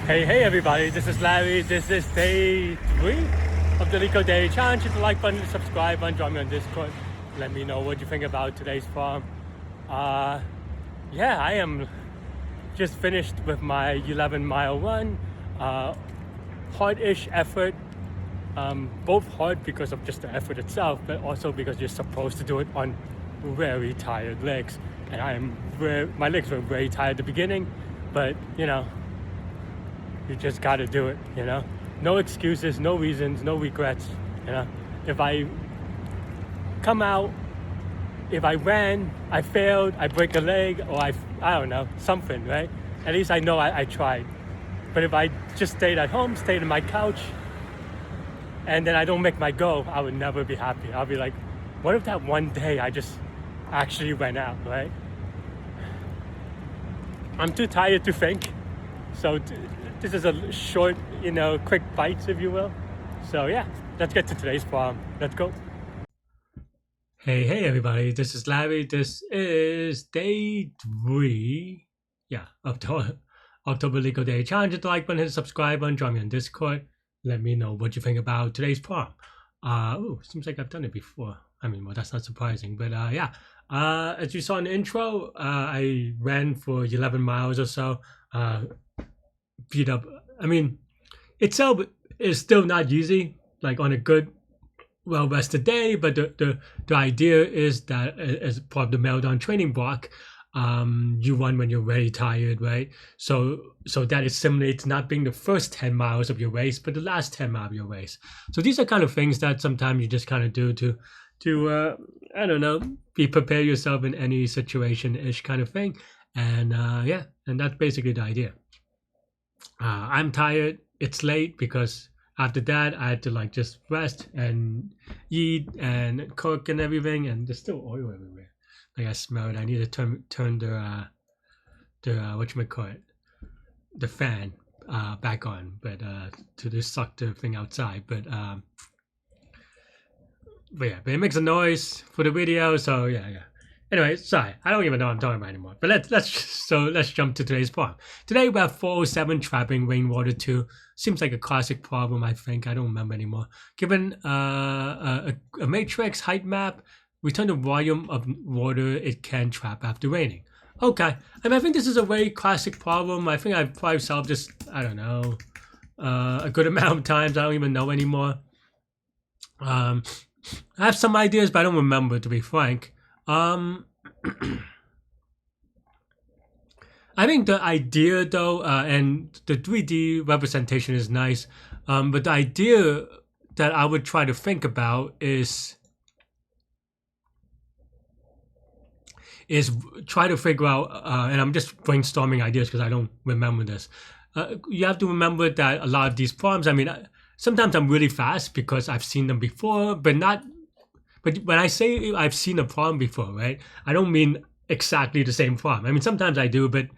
Hey everybody, this is Larry. This is day 3 of the Leetcode Daily Challenge. Hit the like button, the subscribe button, join me on Discord. Let me know what you think about today's farm. Yeah, I am just finished with my 11-mile run. Hard-ish effort. Both hard because of just the effort itself, but also because you're supposed to do it on very tired legs. And my legs were very tired at the beginning, but you just gotta do it, No excuses, no reasons, no regrets, If I come out, if I ran, I failed, I break a leg, or I don't know, something, right? At least I know I tried. But if I just stayed at home, stayed on my couch, and then I don't make my goal, I would never be happy. I'll be like, what if that one day I just actually went out, right? I'm too tired to think. So this is a short, quick bites, if you will. So yeah, let's get to today's farm. Let's go. Hey everybody, this is Larry. This is day 3, of the October Leetcode Day Challenge. Hit the like button, hit the subscribe button, join me on Discord. Let me know what you think about today's farm. Seems like I've done it before. Well, that's not surprising, but yeah. As you saw in the intro, I ran for 11 miles or so. Beat up. Itself is still not easy, like on a good, well-rested day, but the idea is that as part of the meltdown training block, you run when you're very tired, right? So that it simulates not being the first 10 miles of your race, but the last 10 miles of your race. So these are kind of things that sometimes you just kind of do to I don't know, prepare yourself in any situation-ish kind of thing. And yeah, and that's basically the idea. I'm tired. It's late because after that I had to just rest and eat and cook and everything, and there's still oil everywhere. I smell it. I need to turn the whatchamacallit, the fan back on, but to just suck the thing outside. But but it makes a noise for the video, so yeah. Anyway, sorry, I don't even know what I'm talking about anymore. But let's jump to today's problem. Today we have 407 trapping rainwater 2. Seems like a classic problem, I think. I don't remember anymore. Given a matrix height map, return the volume of water it can trap after raining. Okay, I think this is a very classic problem. I think I've probably solved this, I don't know, a good amount of times. I don't even know anymore. I have some ideas, but I don't remember, to be frank. I think the idea though, and the 3D representation is nice, but the idea that I would try to think about is try to figure out, and I'm just brainstorming ideas because I don't remember this. You have to remember that a lot of these problems, sometimes I'm really fast because I've seen them before, but when I say I've seen a problem before, right, I don't mean exactly the same problem. Sometimes I do, but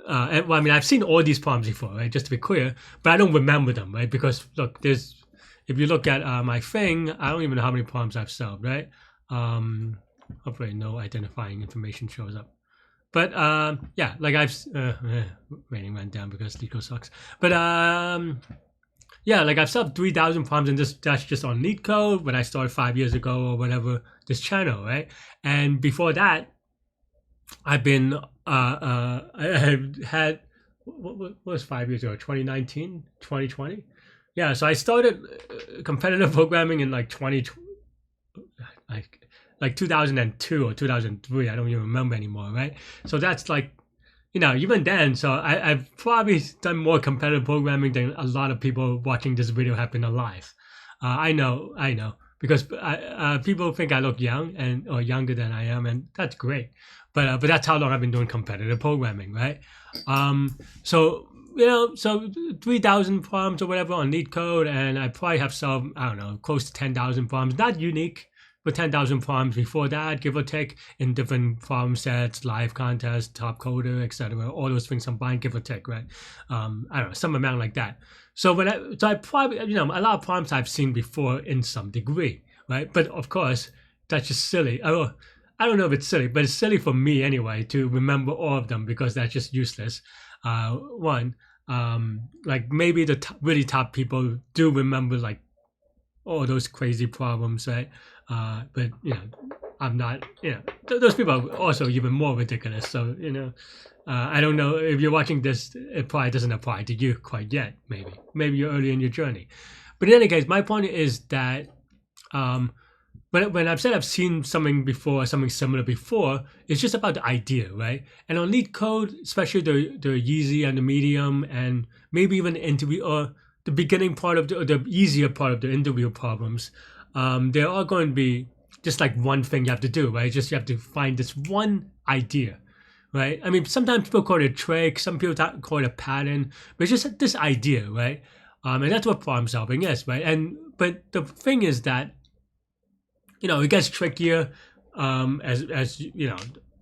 I've seen all these problems before, right, just to be clear, but I don't remember them, right, because look, if you look at my thing, I don't even know how many problems I've solved, right. Hopefully no identifying information shows up. But yeah, raining went down because Leetcode sucks. But yeah, I've solved 3,000 problems, and that's just on Leetcode when I started 5 years ago or whatever, this channel, right? And before that, I've been I had what was 5 years ago? 2019, 2020. Yeah, so I started competitive programming in 2002 or 2003. I don't even remember anymore, right? So that's even then, so I've probably done more competitive programming than a lot of people watching this video have been alive. I know, because people think I look young or younger than I am, and that's great. But that's how long I've been doing competitive programming, right? So 3,000 problems or whatever on Leetcode, and I probably have solved, I don't know, close to 10,000 problems. Not unique, but 10,000 problems before that, give or take, in different problem sets, live contests, top coder, etc. All those things combined, give or take, right? I don't know, some amount like that. So I probably, a lot of problems I've seen before in some degree, right? But of course, that's just silly. I don't know if it's silly, but it's silly for me anyway to remember all of them because that's just useless. One, like maybe the really top people do remember like all those crazy problems, right? But I'm not. Those people are also even more ridiculous. So I don't know if you're watching this. It probably doesn't apply to you quite yet. Maybe you're early in your journey. But in any case, my point is that when I've said I've seen something before, something similar before, it's just about the idea, right? And on Leetcode, especially the easy and the medium, and maybe even the interview or the beginning part of the easier part of the interview problems, there are going to be just like one thing you have to do, right? Just you have to find this one idea, right? I mean, sometimes people call it a trick, some people call it a pattern, but it's just this idea, right? And that's what problem solving is, right? But the thing is that it gets trickier as it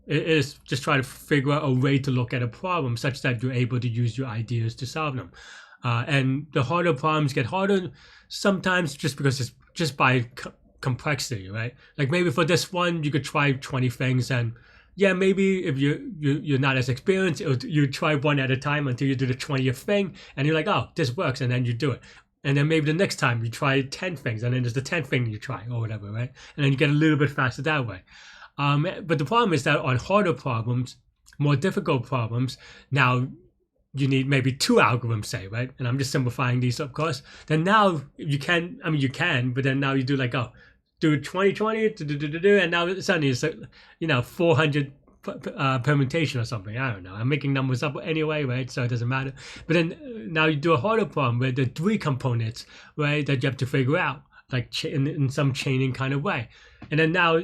is just trying to figure out a way to look at a problem such that you're able to use your ideas to solve them. And the harder problems get harder sometimes just because it's just by complexity, right? Like maybe for this one, you could try 20 things, and yeah, maybe if you're not as experienced, you try one at a time until you do the 20th thing, and you're like, oh, this works, and then you do it. And then maybe the next time you try 10 things, and then there's the 10th thing you try or whatever, right? And then you get a little bit faster that way. But the problem is that on harder problems, more difficult problems, now you need maybe 2 algorithms, say, right? And I'm just simplifying these, of course. Then now you can, but then now you do like, do 20, and now suddenly it's like, 400 permutation or something. I don't know. I'm making numbers up anyway, right? So it doesn't matter. But then now you do a harder problem where there are 3 components, right, that you have to figure out, like in some chaining kind of way. And then now,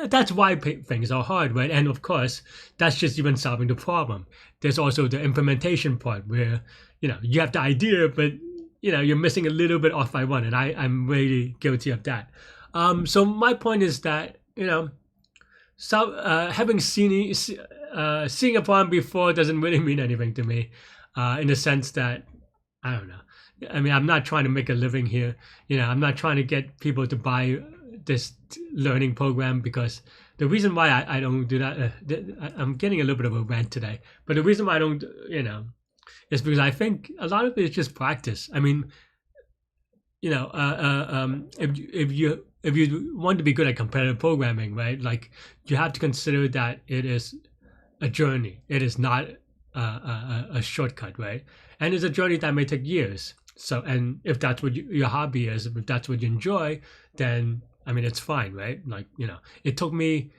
that's why things are hard, right? And of course, that's just even solving the problem. There's also the implementation part where, you have the idea, but you're missing a little bit off by one, and I'm really guilty of that. So my point is that having seeing a problem before doesn't really mean anything to me, in the sense that I don't know. I mean, I'm not trying to make a living here. I'm not trying to get people to buy this learning program, because the reason why I don't do that, I'm getting a little bit of a rant today, but the reason why I don't, is because I think a lot of it is just practice. I mean, if you want to be good at competitive programming, right? Like you have to consider that it is a journey. It is not a shortcut, right? And it's a journey that may take years. So, and if that's what your hobby is, if that's what you enjoy, then I mean, it's fine, right? Like it took me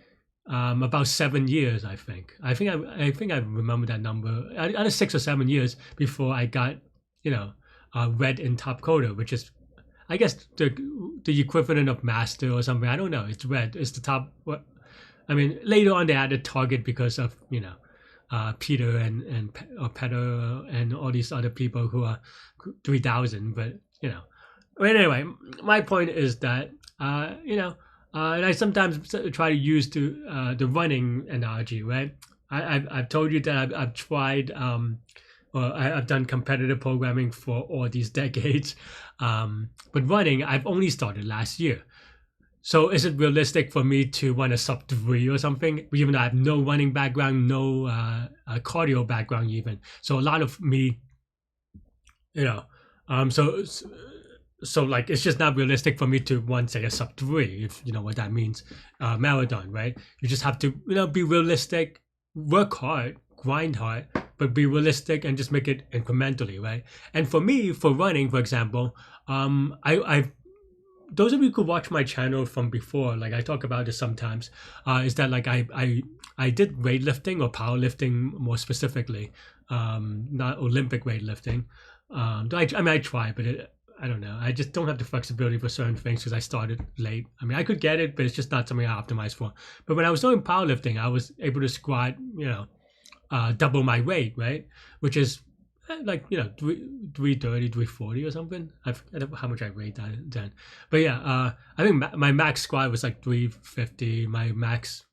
about 7 years, I think. I think I remember that number. Either 6 or 7 years before I got red in top coder, which is, I guess, the equivalent of master or something. I don't know. It's red. It's the top. I mean, later on they added target because of Peter and Peter and all these other people who are 3,000. But anyway, my point is that and I sometimes try to use the running analogy, right? I've told you that I've tried or I've done competitive programming for all these decades, but running I've only started last year. So is it realistic for me to run a sub 3 or something, even though I have no running background, no cardio background even? So a lot of me, so like it's just not realistic for me to run, say, a sub 3, if you know what that means, marathon, right? You just have to be realistic, work hard, grind hard, but be realistic and just make it incrementally, right? And for me, for running, for example, I've those of you who could watch my channel from before, like I talk about this sometimes, is that like I did weightlifting or powerlifting more specifically, not Olympic weightlifting. I mean I try, but I don't know. I just don't have the flexibility for certain things because I started late. I mean I could get it, but it's just not something I optimize for. But when I was doing powerlifting, I was able to squat, double my weight, right? Which is like 330, 340 or something. I don't know how much I weighed that then, but yeah, I think my max squat was like 350. My max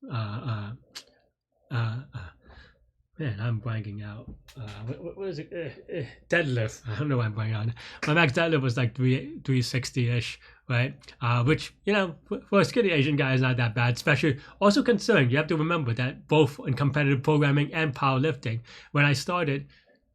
Man, I'm blanking out. What is it? Deadlift. I don't know why I'm blanking out. My max deadlift was like 360 ish, right? Which for a skinny Asian guy is not that bad. Especially also considering you have to remember that both in competitive programming and powerlifting, when I started,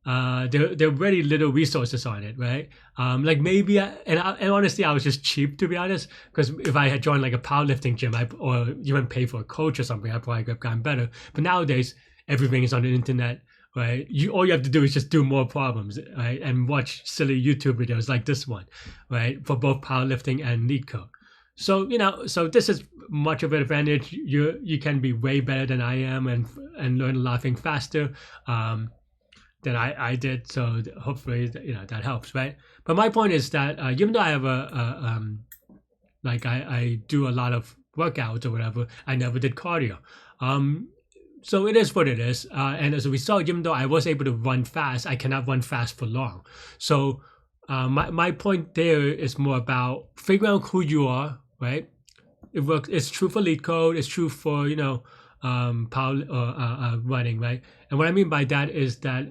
there were very little resources on it, right? Like maybe, and honestly, I was just cheap to be honest. Because if I had joined like a powerlifting gym, or even pay for a coach or something, I probably could have gotten better. But nowadays, everything is on the internet, right? All you have to do is just do more problems, right? And watch silly YouTube videos like this one, right? For both powerlifting and Leetcode. So so this is much of an advantage. You can be way better than I am and learn a lot of things faster. Than I did. So hopefully, that helps, right? But my point is that even though I have like I do a lot of workouts or whatever, I never did cardio. So it is what it is. And as a result, even though I was able to run fast, I cannot run fast for long. So my point there is more about figuring out who you are, right? It works. It's true for Leetcode. It's true for power running, right? And what I mean by that is that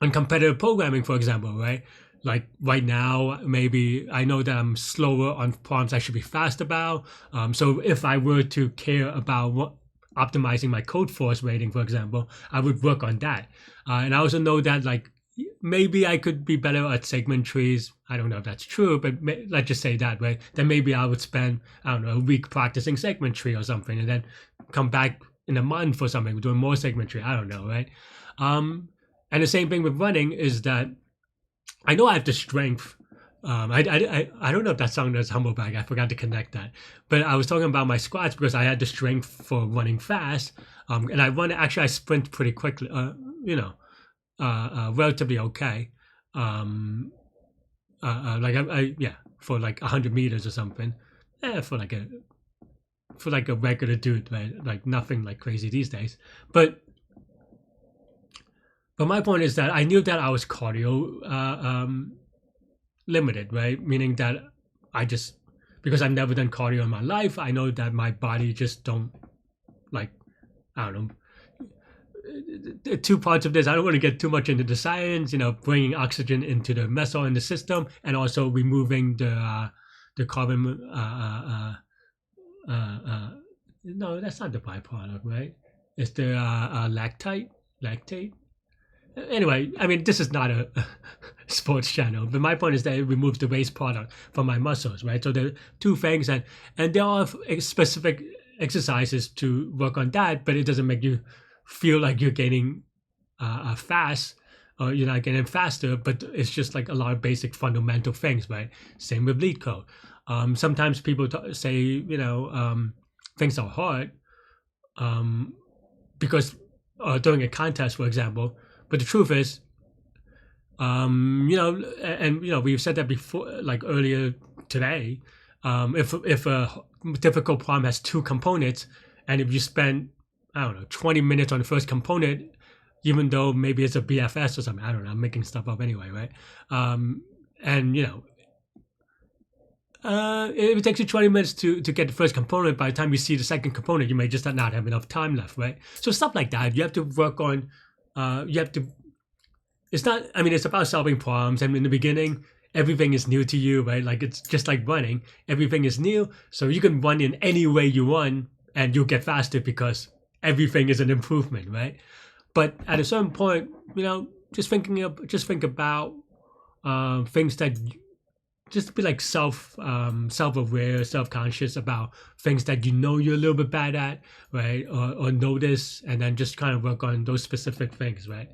on competitive programming, for example, right? Like right now, maybe I know that I'm slower on problems I should be fast about. So if I were to care about optimizing my code force rating, for example, I would work on that. And I also know that like maybe I could be better at segment trees. I don't know if that's true, but let's just say that, right? Then maybe I would spend, I don't know, a week practicing segment tree or something, and then come back in a month or something doing more segment tree. I don't know, right? And the same thing with running is that I know I have the strength. I don't know if that sounded as humble bag. I forgot to connect that. But I was talking about my squats because I had the strength for running fast. And I sprint pretty quickly, relatively okay. Like for like 100 meters or something. For like a regular dude, right? Like nothing like crazy these days. But my point is that I knew that I was cardio limited, right? Meaning that because I've never done cardio in my life, I know that my body just don't like, I don't know. Two parts of this. I don't want to get too much into the science, bringing oxygen into the muscle in the system and also removing the carbon. No, that's not the byproduct, right? It's the lactate. Anyway, I mean, this is not a sports channel, but my point is that it removes the waste product from my muscles, right? So there are two things, and there are specific exercises to work on that, but it doesn't make you feel like you're getting fast or you're not getting faster, but it's just like a lot of basic fundamental things, right? Same with Leetcode. Sometimes people say, things are hard because during a contest, for example. But the truth is, we've said that before, like earlier today. If a difficult problem has two components, and if you spend, I don't know, 20 minutes on the first component, even though maybe it's a BFS or something, I don't know, I'm making stuff up anyway, right? It takes you 20 minutes to get the first component. By the time you see the second component, you may just not have enough time left, right? So stuff like that, you have to work on. It's not, I mean, it's about solving problems. And in the beginning, everything is new to you, right? Like it's just like running. Everything is new. So you can run in any way you want and you'll get faster because everything is an improvement, right? But at a certain point, just think about things that just be like self-aware, self-conscious about things that you're a little bit bad at, right? Or notice, and then just kind of work on those specific things, right?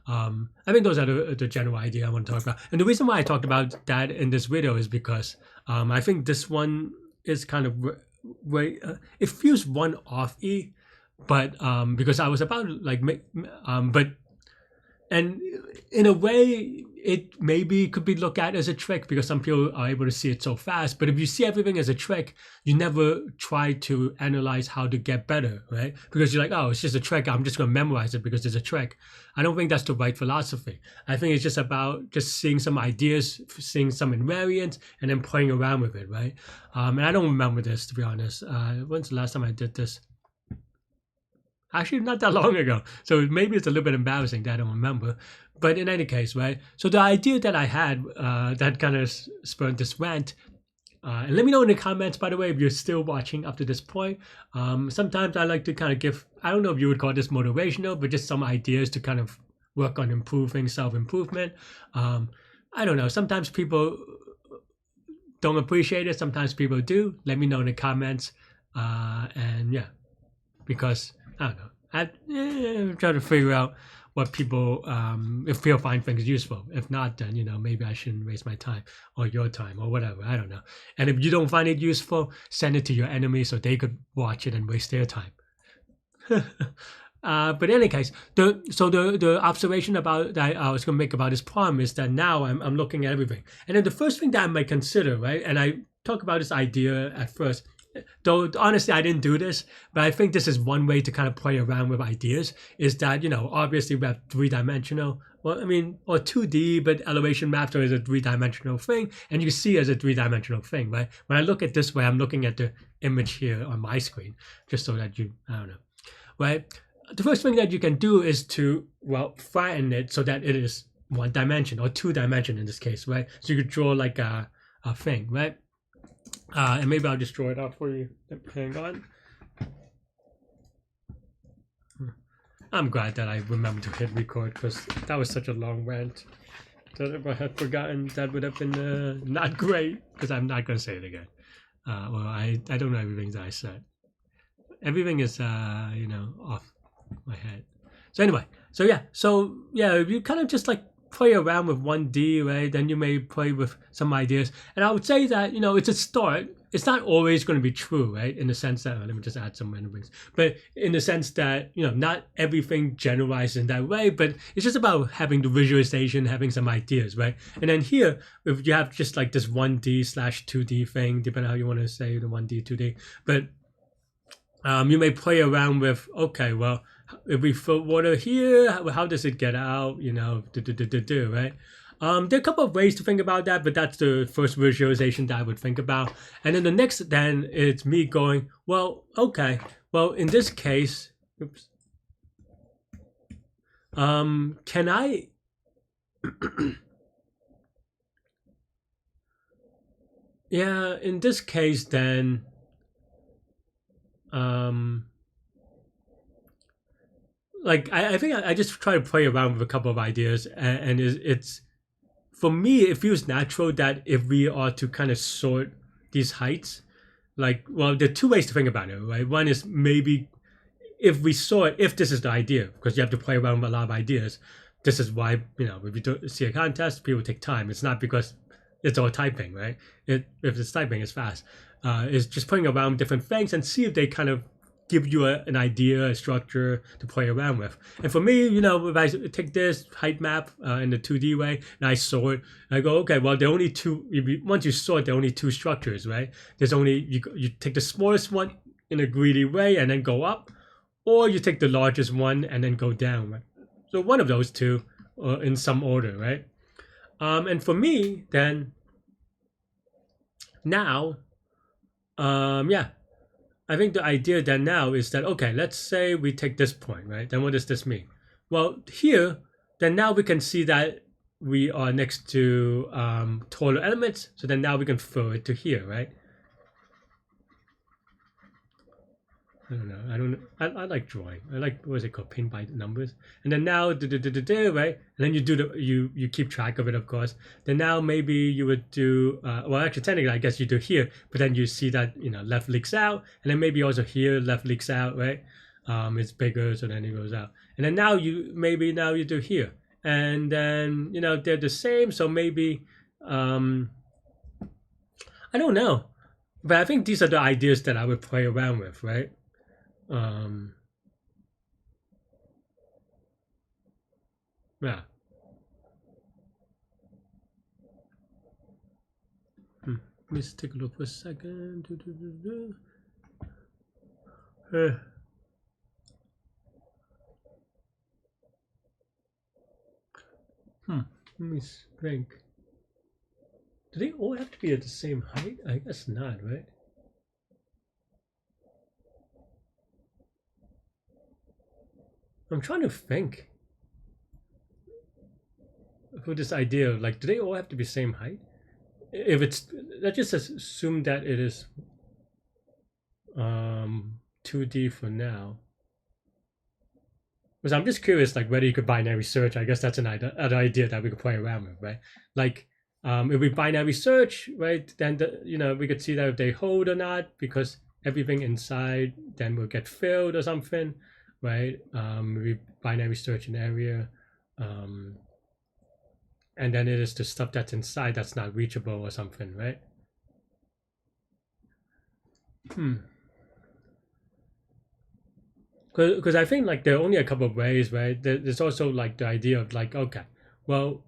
I think those are the general idea I want to talk about. And the reason why I talked about that in this video is because I think this one is kind of it feels one-off-y, but because I was about like but and in a way it maybe could be looked at as a trick because some people are able to see it so fast. But if you see everything as a trick, you never try to analyze how to get better, right? Because you're like, oh, it's just a trick. I'm just going to memorize it because it's a trick. I don't think that's the right philosophy. I think it's just about just seeing some ideas, seeing some invariants, and then playing around with it, right? And I don't remember this, to be honest. When's the last time I did this? Actually, not that long ago. So maybe it's a little bit embarrassing that I don't remember. But in any case, right? So the idea that I had that kind of spurred this rant. And let me know in the comments, by the way, if you're still watching up to this point. Sometimes I like to kind of give, I don't know if you would call this motivational, but just some ideas to kind of work on improving self-improvement. I don't know. Sometimes people don't appreciate it. Sometimes people do. Let me know in the comments. And yeah, because I don't know. I'm trying to figure out what people, if people find things useful. If not, then, maybe I shouldn't waste my time or your time or whatever. I don't know. And if you don't find it useful, send it to your enemy so they could watch it and waste their time. But in any case, the observation about that I was going to make about this problem is that now I'm looking at everything. And then the first thing that I might consider, right, and I talk about this idea at first, though honestly I didn't do this, but I think this is one way to kind of play around with ideas, is that, obviously we have three-dimensional, well, I mean, or 2D, but elevation maps is a three-dimensional thing, and you see as a three-dimensional thing, right? When I look at this way, I'm looking at the image here on my screen, just so that I don't know, right? The first thing that you can do is to, well, flatten it so that it is one dimension or two dimension in this case, right? So you could draw like a thing, right? And maybe I'll just draw it out for you. Hang on. I'm glad that I remembered to hit record because that was such a long rant. That if I had forgotten, that would have been not great, because I'm not going to say it again. Well, I don't know everything that I said. Everything is, off my head. So anyway, so yeah, if you kind of just like play around with 1D, right, then you may play with some ideas. And I would say that, it's a start. It's not always going to be true, right, in the sense that, let me just add some random things, but in the sense that, not everything generalizes in that way, but it's just about having the visualization, having some ideas, right? And then here, if you have just like this 1D/2D thing, depending on how you want to say the 1D, 2D, but you may play around with, okay, well, if we fill water here, how does it get out? Right? There are a couple of ways to think about that, but that's the first visualization that I would think about. And then the next, then it's me going, well, okay, well, in this case, oops, can I? Yeah, in this case, then. Like I think I just try to play around with a couple of ideas, and it's for me it feels natural that if we are to kind of sort these heights, like, well, there are two ways to think about it, right? One is maybe if we sort, if this is the idea, because you have to play around with a lot of ideas. This is why, if you do see a contest, people take time. It's not because it's all typing, right? If it's typing, it's fast. It's just playing around with different things and see if they kind of give you an idea, a structure to play around with. And for me, if I take this height map in the 2D way and I sort, I go, okay, well, there are only two. Once you sort, there are only two structures, right? There's only you take the smallest one in a greedy way and then go up, or you take the largest one and then go down, right? So one of those two, in some order, right? And for me, then now, yeah. I think the idea then now is that, okay, let's say we take this point, right? Then what does this mean? Well, here, then now we can see that we are next to taller elements. So then now we can throw it to here, right? I don't know. I like drawing. I like, what is it called? Paint by numbers. And then now, right? And then you do you keep track of it, of course. Then now maybe you would do, well, actually, technically, I guess you do here, but then you see that, left leaks out. And then maybe also here, left leaks out, right? It's bigger, so then it goes out. And then now you do here. And then, they're the same. So maybe, I don't know. But I think these are the ideas that I would play around with, right? Yeah. Let me just take a look for a second. Let me think. Do they all have to be at the same height? I guess not, right? I'm trying to think for this idea of like, do they all have to be same height? If it's, let's just assume that it is 2D for now. Because I'm just curious, like whether you could binary search. I guess that's another idea that we could play around with, right? Like, if we binary search, right, then we could see that if they hold or not, because everything inside then will get filled or something, right? We binary search an area, and then it is the stuff that's inside that's not reachable or something, right? Because I think like there are only a couple of ways, right? There's also like the idea of like, okay, well,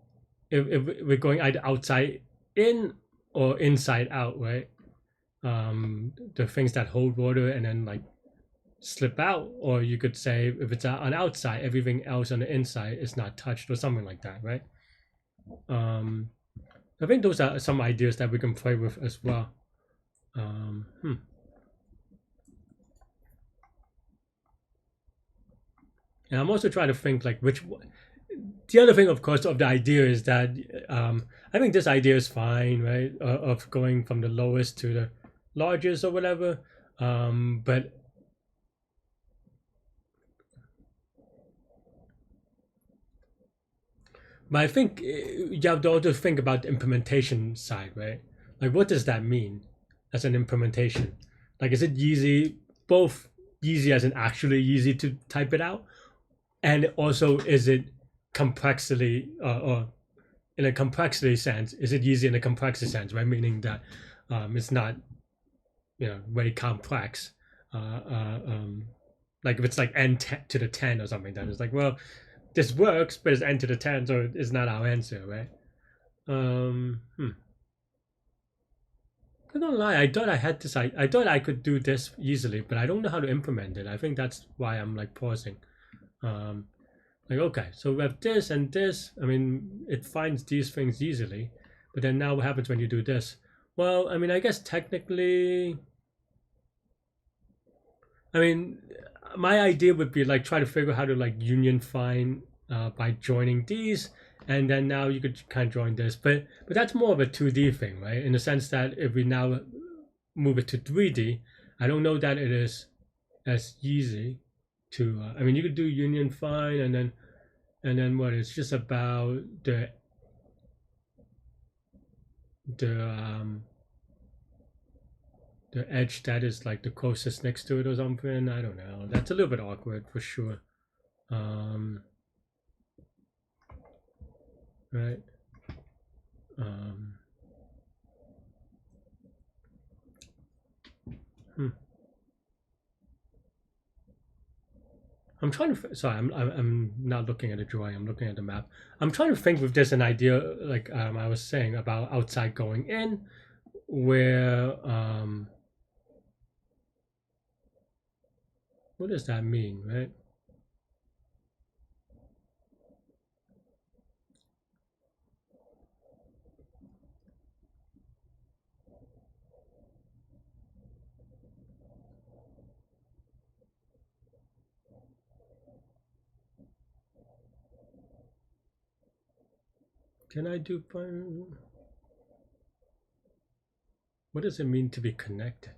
if we're going either outside in or inside out, right? The things that hold water and then like slip out, or you could say if it's on outside, everything else on the inside is not touched or something like that, right? I think those are some ideas that we can play with as well. And I'm also trying to think like which. The other thing, of course, of the idea is that I think this idea is fine, right? Of going from the lowest to the largest or whatever. But I think you have to also think about the implementation side, right? Like, what does that mean as an implementation? Like, is it easy, both easy as in actually easy to type it out, and also is it complexity or in a complexity sense, is it easy in a complexity sense, right? Meaning that it's not, very complex. Like if it's like n to the 10 or something, then it's like, well, this works, but it's n to the 10, so it's not our answer, right? I don't lie. I thought I had this. I thought I could do this easily, but I don't know how to implement it. I think that's why I'm like pausing. Like, okay, so we have this and this. I mean, it finds these things easily, but then now what happens when you do this? Well, I mean, I guess technically, I mean, my idea would be like try to figure out how to like union find by joining these, and then now you could kind of join this, but that's more of a 2D thing, right? In the sense that if we now move it to 3D, I don't know that it is as easy to. I mean, you could do union find, and then what? It's just about the the edge that is like the closest next to it or something. I don't know. That's a little bit awkward for sure. Right. I'm trying to. Sorry, I'm not looking at a drawing. I'm looking at the map. I'm trying to think with this an idea like I was saying about outside going in, where what does that mean, right? Can I do? What does it mean to be connected?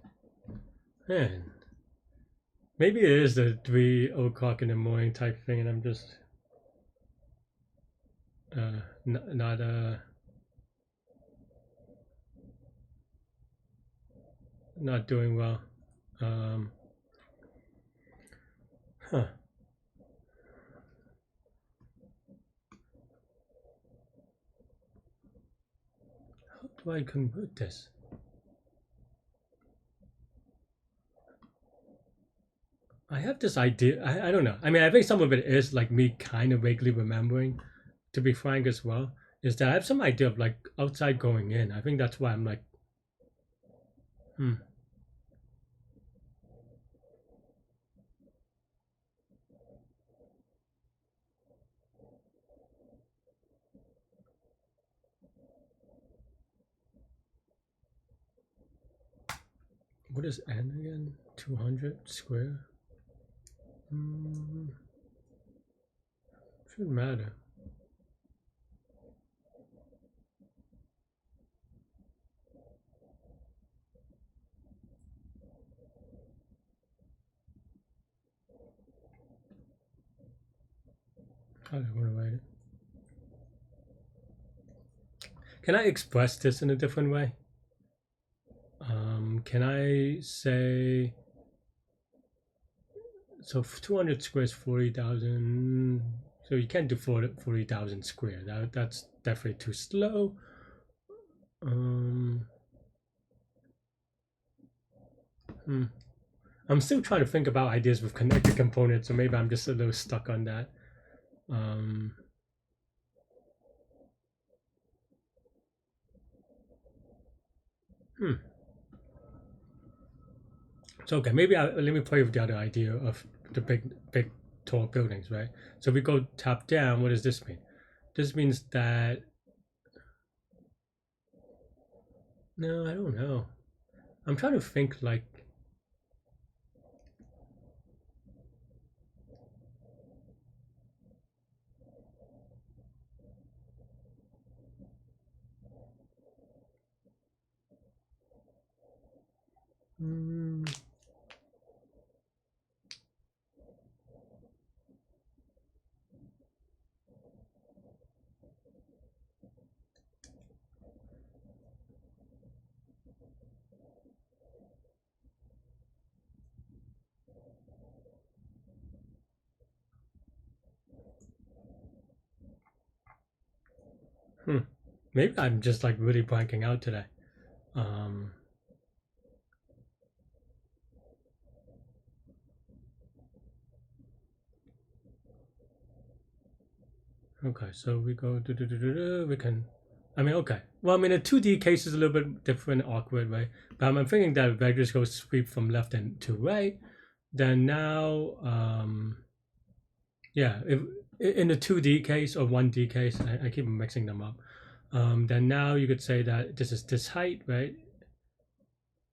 Man, maybe it is the 3 o'clock in the morning type thing, and I'm just not not doing well. Huh. How do I convert this? I have this idea. I don't know. I mean, I think some of it is like me kind of vaguely remembering, to be frank as well, is that I have some idea of like outside going in. I think that's why I'm like, what is n again? 200 square? Shouldn't matter. How do I want to write it? Can I express this in a different way? Can I say, so 200 squares, 40,000. So you can't do 40,000 square. That's definitely too slow. I'm still trying to think about ideas with connected components, so maybe I'm just a little stuck on that. So okay, maybe let me play with the other idea of the big tall buildings, right? So we go top down. What does this mean? This means that, no, I don't know. I'm trying to think like, maybe I'm just like really blanking out today. Okay, so we go, we can, I mean, okay. Well, I mean, a 2D case is a little bit different, awkward, right? But I'm thinking that if I just go sweep from left and to right, then now, yeah, if in the 2D case or 1D case, I keep mixing them up. Then now you could say that this is this height, right?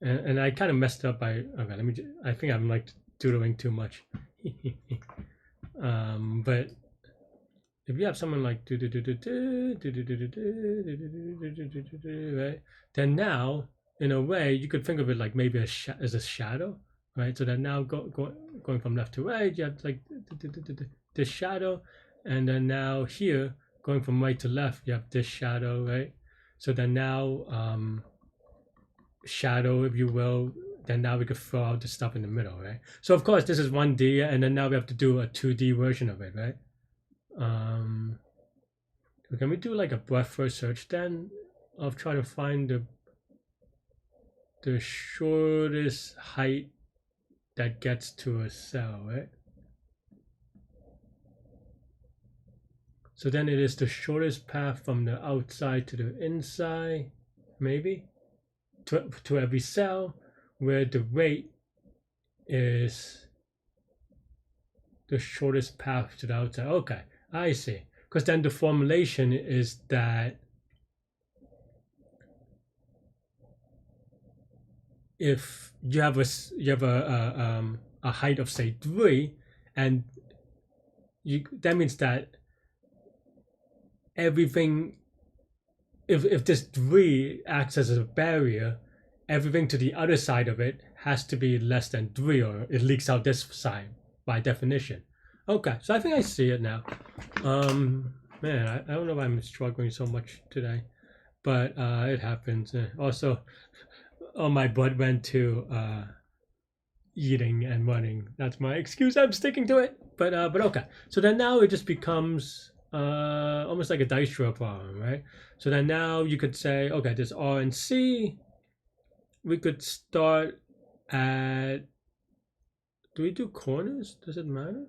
And I kind of messed up by, okay, let me, I think I'm like doodling too much. But if you have someone like right, then now in a way you could think of it like maybe as a shadow, right? So that now going from left to right, you have like this shadow, and then now here going from right to left, you have this shadow, right? So then now shadow, if you will, then now we could throw out the stuff in the middle, right? So of course this is 1D, and then now we have to do a 2D version of it, right? Can we do like a breadth first search then of trying to find the shortest height that gets to a cell, right? So then it is the shortest path from the outside to the inside, maybe, to every cell, where the rate is the shortest path to the outside. Okay, I see. Because then the formulation is that if you have a height of say 3, and that means that everything, if this 3 acts as a barrier, everything to the other side of it has to be less than 3, or it leaks out this side by definition. Okay, so I think I see it now. Man, I don't know why I'm struggling so much today, but it happens. Also, all my blood went to eating and running. That's my excuse. I'm sticking to it. But okay. So then now it just becomes almost like a dice draw problem, right? So then now you could say, okay, this R and C. We could start at. Do we do corners? Does it matter?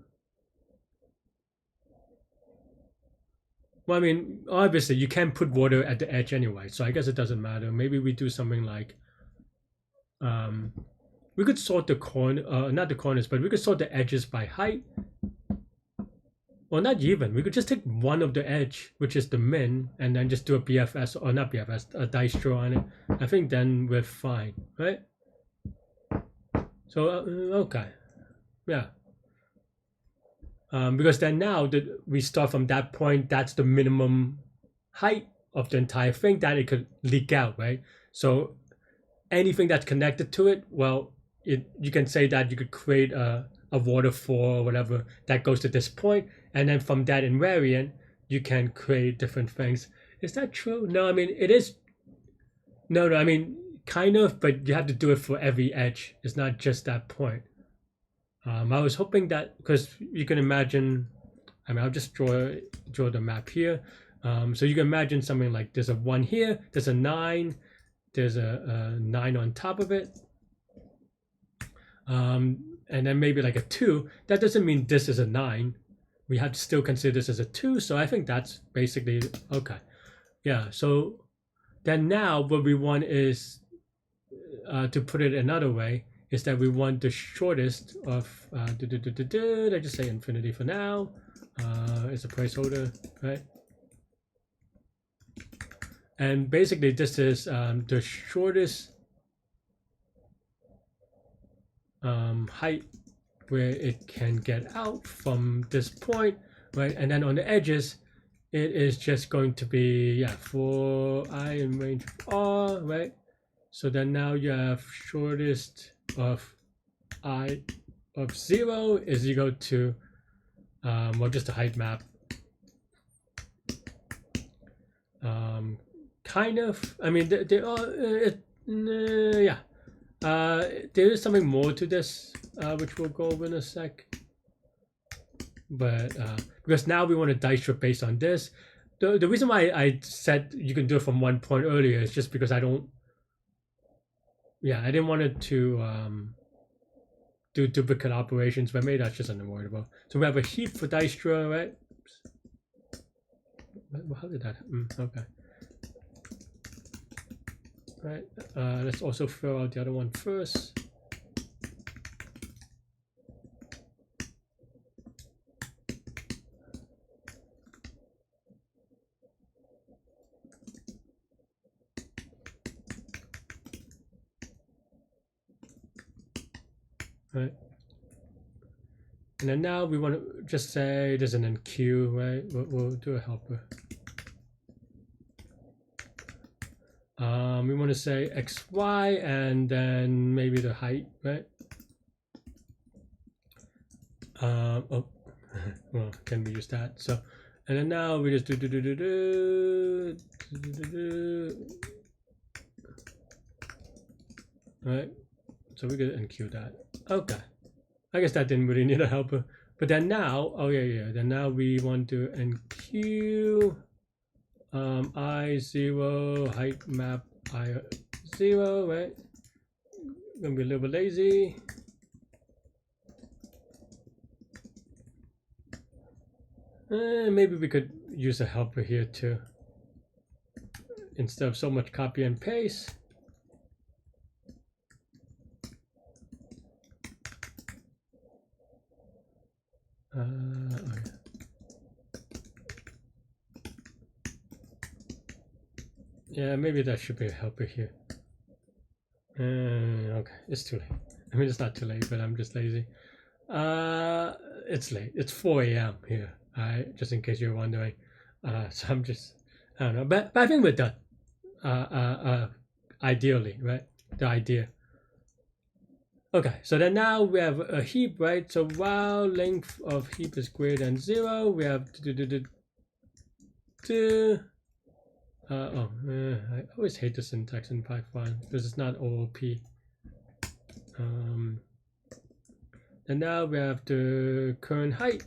Well, I mean, obviously you can't put water at the edge anyway, so I guess it doesn't matter. Maybe we do something like, we could sort the not the corners, but we could sort the edges by height. Well, not even. We could just take one of the edge, which is the min, and then just do a BFS, or not BFS, a dice draw on it. I think then we're fine, right? So, okay. Yeah. because then now that we start from that point, that's the minimum height of the entire thing that it could leak out, right? So anything that's connected to it, well, you can say that you could create a waterfall or whatever that goes to this point, and then from that invariant, you can create different things. Is that true? No, I mean, it is. No, I mean, kind of, but you have to do it for every edge. It's not just that point. I was hoping that, because you can imagine, I mean, I'll just draw the map here. So you can imagine something like there's a 1 here, there's a 9, there's a 9 on top of it. And then maybe like a 2. That doesn't mean this is a 9. We have to still consider this as a 2. So I think that's basically okay. Yeah. So then now what we want is, to put it another way, is that we want the shortest of, I just say infinity for now. It's a placeholder, right? And basically this is the shortest height where it can get out from this point, right? And then on the edges, it is just going to be, yeah, for I in range of R, right? So then now you have shortest of I of 0 is equal to, well, just a height map. Kind of, I mean, there are, yeah. There is something more to this, which we'll go over in a sec. But because now we want a dice strip based on this. The reason why I said you can do it from 1 point earlier is just because I didn't want it to do duplicate operations, but maybe that's just unavoidable. So we have a heap for dice draw, right? How did that? Okay. Right. Let's also throw out the other one first. Right. And then now we want to just say there's an NQ, right? We'll do a helper. We want to say XY and then maybe the height, right? Oh, well, can we use that? So, and then now we just do. Right? So we could NQ that. Okay. I guess that didn't really need a helper. But then now, oh yeah. Then now we want to NQ I0 height map I0, right? Gonna be a little bit lazy. Maybe we could use a helper here too, instead of so much copy and paste. Okay. Yeah, maybe that should be a helper here. Okay, it's too late. I mean, it's not too late, but I'm just lazy. It's late. It's 4 a.m. here. Just in case you're wondering. So I'm just, I don't know, but I think we're done. Ideally, right? The idea. Okay, so then now we have a heap, right? So while length of heap is greater than 0, we have I always hate the syntax in Python because it's not OOP. And now we have the current height,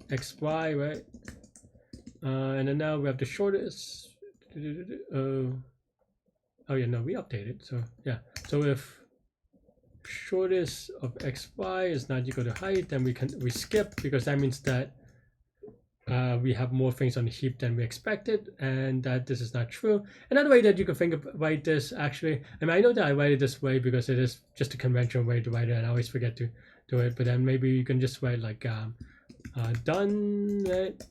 XY, right? And then now we have the shortest. Oh yeah, no, we updated. So yeah, so if shortest of XY is not equal to height, then we skip, because that means that we have more things on the heap than we expected, and that this is not true. Another way that you can think of write this, actually, I mean, I know that I write it this way because it is just a conventional way to write it, and I always forget to do it, but then maybe you can just write like done, right?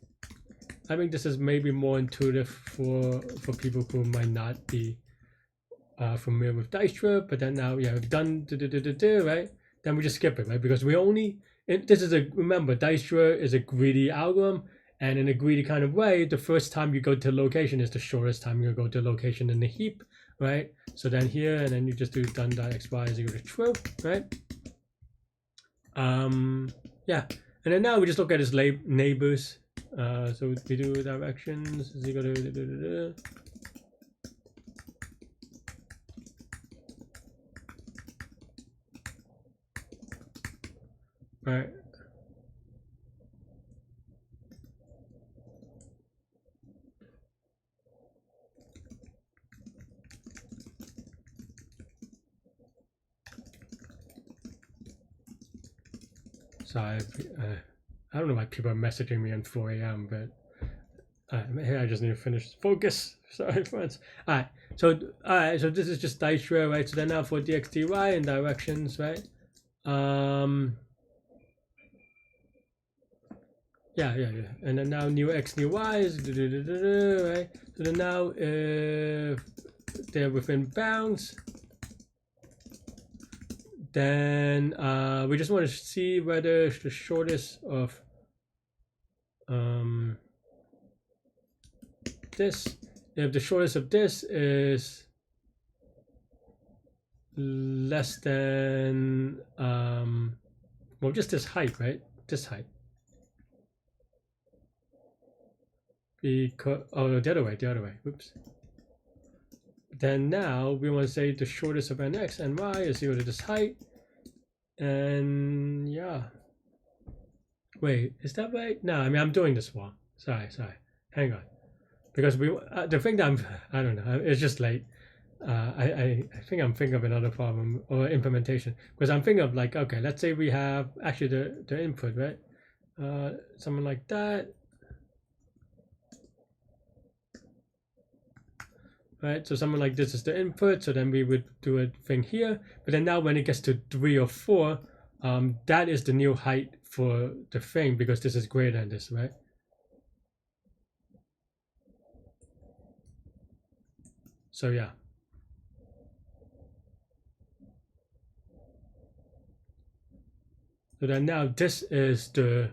I think this is maybe more intuitive for people who might not be familiar with dice strip, but then now, yeah, we've done right? Then we just skip it, right? Because we only this is remember, Dijkstra is a greedy algorithm, and in a greedy kind of way, the first time you go to location is the shortest time you go to location in the heap, right? So then here, and then you just do done.xy is equal to true, right? Yeah, and then now we just look at his neighbors. So we do directions is equal to right. Sorry, I don't know why people are messaging me at 4 a.m., but maybe I just need to finish focus. Sorry, friends. All right, so this is just Dijkstra, right? So then now for dxdy and directions, right? Yeah. And then now new x, new y is right? So then now if they're within bounds, then we just want to see whether the shortest of this, if the shortest of this is less than well, just this height, right? This height. Because the other way. Whoops. Then now we want to say the shortest of nx and y is equal to this height, and yeah. Wait, is that right? No, I mean I'm doing this wrong. Sorry. Hang on, because we the thing that I don't know. It's just late. I think I'm thinking of another problem or implementation, because I'm thinking of like, okay, let's say we have actually the input, right? Something like that. Right, so something like this is the input, so then we would do a thing here, but then now when it gets to 3 or 4, that is the new height for the thing, because this is greater than this, right? So yeah. So then now this is the,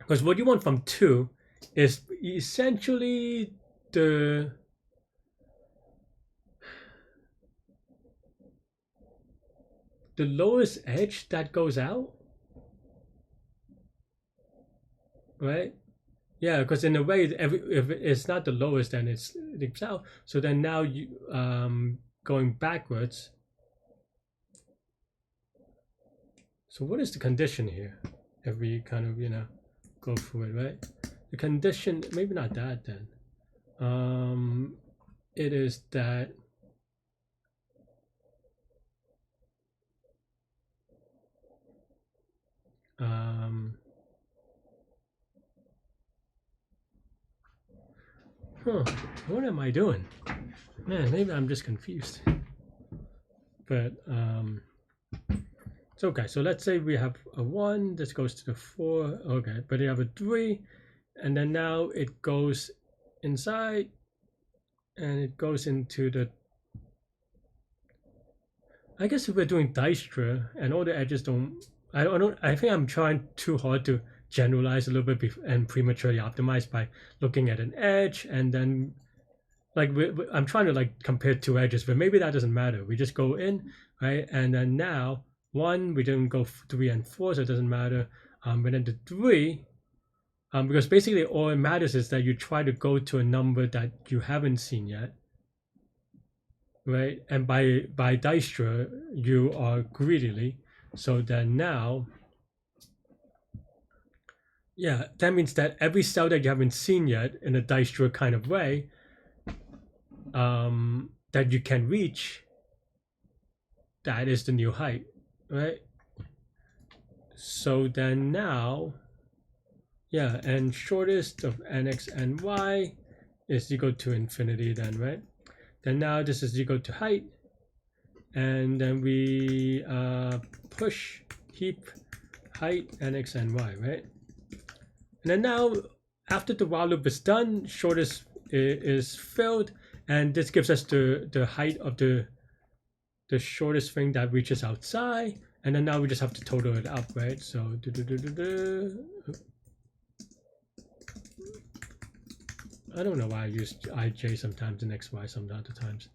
because what you want from 2 is essentially the lowest edge that goes out, right? Yeah, because in a way, if it's not the lowest, then it's leaps out. So then now you going backwards. So what is the condition here? If we kind of go through it, right? The condition, maybe not that then. It is that what am I doing? Man, maybe I'm just confused. But it's okay. So let's say we have a 1, this goes to the 4, okay, but you have a 3, and then now it goes inside and it goes into the, I guess if we're doing Dijkstra and all the edges I think I'm trying too hard to generalize a little bit and prematurely optimize by looking at an edge, and then like I'm trying to like compare 2 edges, but maybe that doesn't matter. We just go in, right? And then now 1, we didn't go 3 and 4, so it doesn't matter. But then the 3, because basically all it matters is that you try to go to a number that you haven't seen yet, right? And by Dijkstra, you are greedily. So then now, yeah, that means that every cell that you haven't seen yet in a Dijkstra kind of way, that you can reach, that is the new height, right? So then now, yeah, and shortest of nx and y is equal to infinity then, right? Then now this is equal to height, and then we push heap height nx and y, right? And then now after the while loop is done, shortest is filled, and this gives us the height of the shortest thing that reaches outside, and then now we just have to total it up, right? So I don't know why I use ij sometimes and xy some other times.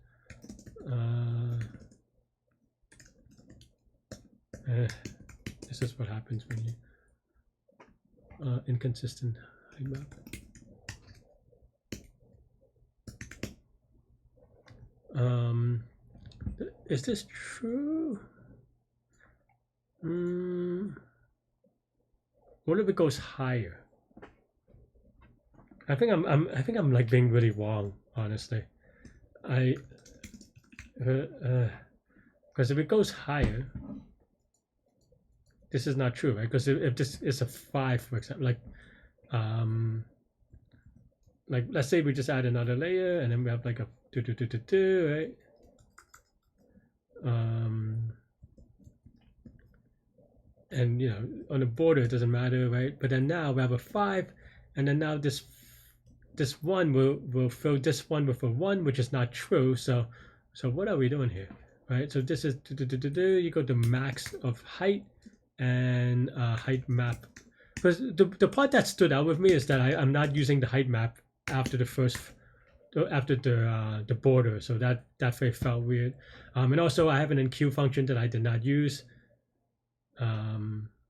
This is what happens when you inconsistent height map. Is this true? What if it goes higher? I think I'm like being really wrong, honestly. Because if it goes higher, this is not true, right? Because if this is a 5, for example, like let's say we just add another layer and then we have like a 2, right? And you know, on the border it doesn't matter, right? But then now we have a 5, and then now this one will fill this one with a 1, which is not true. So what are we doing here, right? So this is you go to max of height and height map. Because the part that stood out with me is that I'm not using the height map after the border, so that very felt weird. And also I have an enqueue function that I did not use.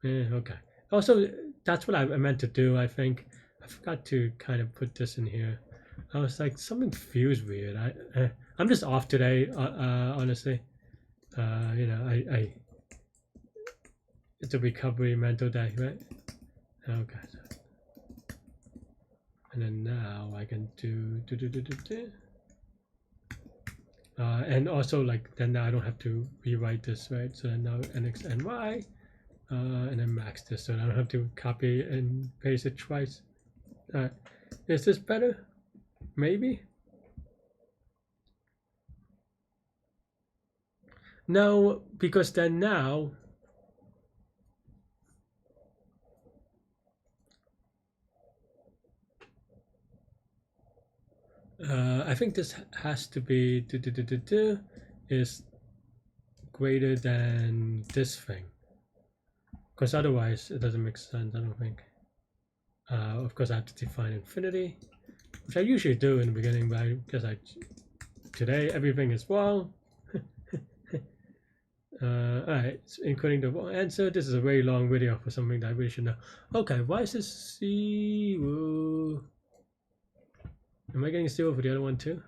Okay. Also, that's what I meant to do. I think I forgot to kind of put this in here. I was like, something feels weird. I'm just off today, honestly. You know, I it's a recovery mental day, right? Okay. And then now I can do. And also, like, then now I don't have to rewrite this, right? So then now nx and y, and then max this, so I don't have to copy and paste it twice. Is this better? Maybe. No, because then now I think this has to be is greater than this thing, because otherwise it doesn't make sense, I don't think. Of course I have to define infinity, which I usually do in the beginning, but I guess today everything is wrong. Alright, so including the wrong answer. This is a very long video for something that I really should know. Okay, why is this 0? Am I getting 0 for the other one too?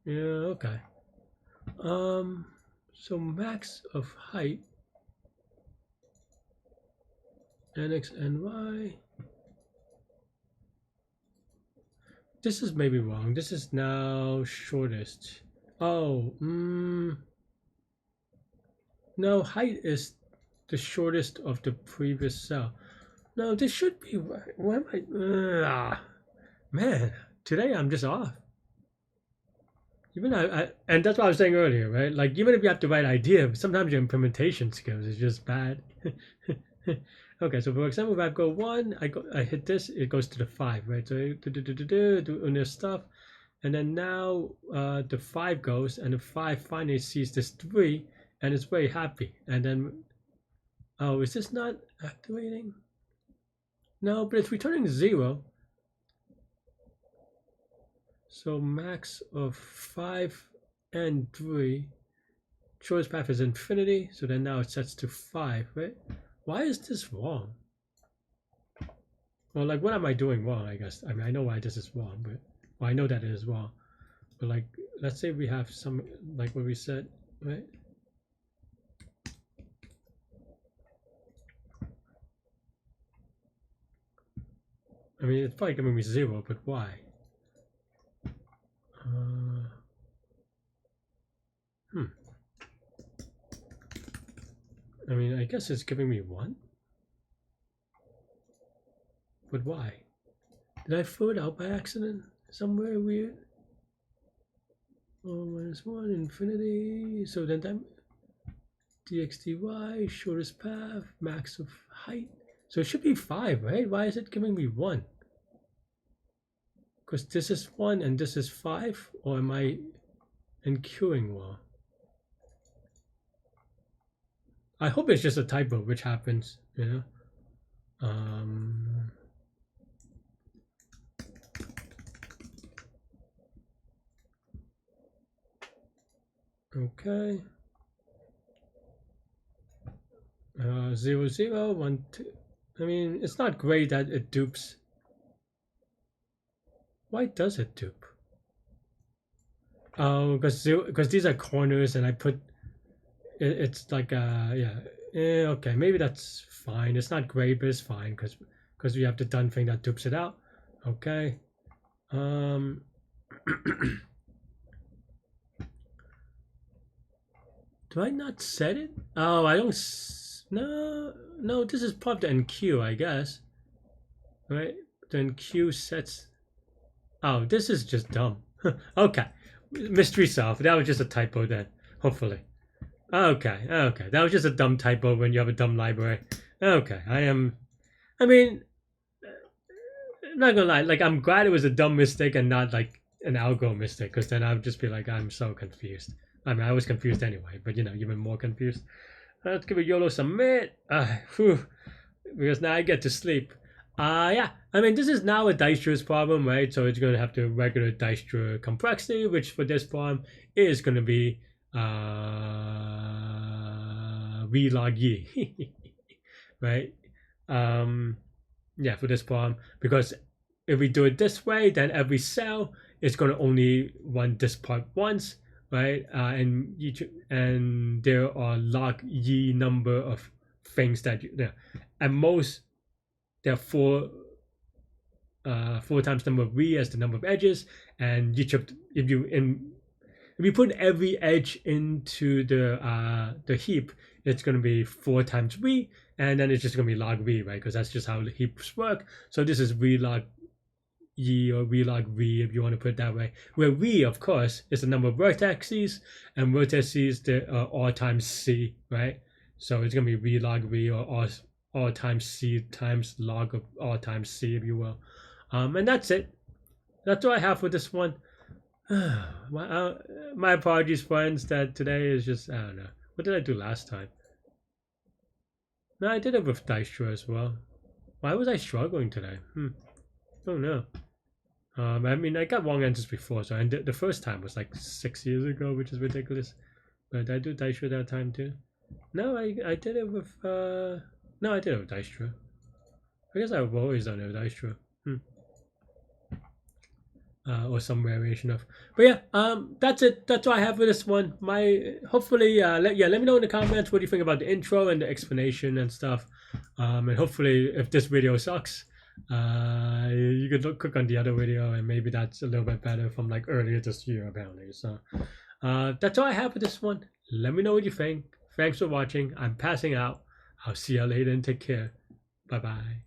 Yeah, okay. So max of height, nx and y. This is maybe wrong. This is now shortest. Oh, no, height is the shortest of the previous cell. No, this should be right. Why am I? Man, today I'm just off. Even and that's what I was saying earlier, right? Like, even if you have the right idea, sometimes your implementation skills is just bad. Okay, so for example, if I go 1, I hit this, it goes to the 5, right? So doing this stuff, and then now the 5 goes, and the 5 finally sees this 3, and it's very happy. And then, oh, is this not activating? No, but it's returning 0. So max of 5 and 3, shortest path is infinity, so then now it sets to 5, right? Why is this wrong? Well, like, what am I doing wrong, I guess? I mean, I know why this is wrong, but, well, I know that it is wrong. But, like, let's say we have some, like what we said, right? I mean, it's probably giving me 0, but why? I mean, I guess it's giving me 1. But why? Did I throw it out by accident? Somewhere weird? Oh, -1, infinity. So then that dxdy, shortest path, max of height. So it should be 5, right? Why is it giving me 1? Because this is 1 and this is 5, or am I enqueuing wrong? I hope it's just a typo, which happens, you know. Okay. 0, 0, 1, 2. I mean, it's not great that it dupes. Why does it dupe? Oh, because these are corners, and I put it's like yeah. Okay, maybe that's fine. It's not great, but it's fine because we have the done thing that dupes it out. Okay. Do I not set it? Oh, I don't. No. This is part of the NQ, I guess. Right? The NQ sets. Oh, this is just dumb. Okay, mystery solved. That was just a typo then. Hopefully. Okay. That was just a dumb typo when you have a dumb library. Okay, I mean, I'm not gonna lie. Like, I'm glad it was a dumb mistake and not like an algo mistake, because then I would just be like, I'm so confused. I mean, I was confused anyway, but even more confused. Let's give it YOLO submit. Because now I get to sleep. Yeah. I mean, this is now a Dijkstra's problem, right? So it's going to have the regular Dijkstra complexity, which for this problem is going to be v log y, right? Yeah, for this problem, because if we do it this way, then every cell is going to only run this part once, right? And there are log y number of things that at most there are four times number of v as the number of edges, and if you put every edge into the heap, it's going to be 4 times v, and then it's just going to be log v, right? Because that's just how the heaps work. So this is v log y or v log v, if you want to put it that way, where v, of course, is the number of vertices, and vertices are r times c, right? So it's going to be v log v, or r times c times log of r times c, if you will. And that's it. That's all I have for this one. My apologies, friends, that today is just, I don't know. What did I do last time? No, I did it with Dijkstra as well. Why was I struggling today? Don't know. I mean, I got wrong answers before, so the first time was like 6 years ago, which is ridiculous. But did I do Dijkstra that time too? No, I did it with, no, I did it with Dijkstra. I guess I've always done it with Dijkstra. Or some variation of, but yeah, that's it. That's all I have for this one. Hopefully, let me know in the comments what do you think about the intro and the explanation and stuff. And hopefully, if this video sucks, you could click on the other video, and maybe that's a little bit better from like earlier this year apparently. So that's all I have for this one. Let me know what you think. Thanks for watching. I'm passing out. I'll see you later and take care. Bye bye.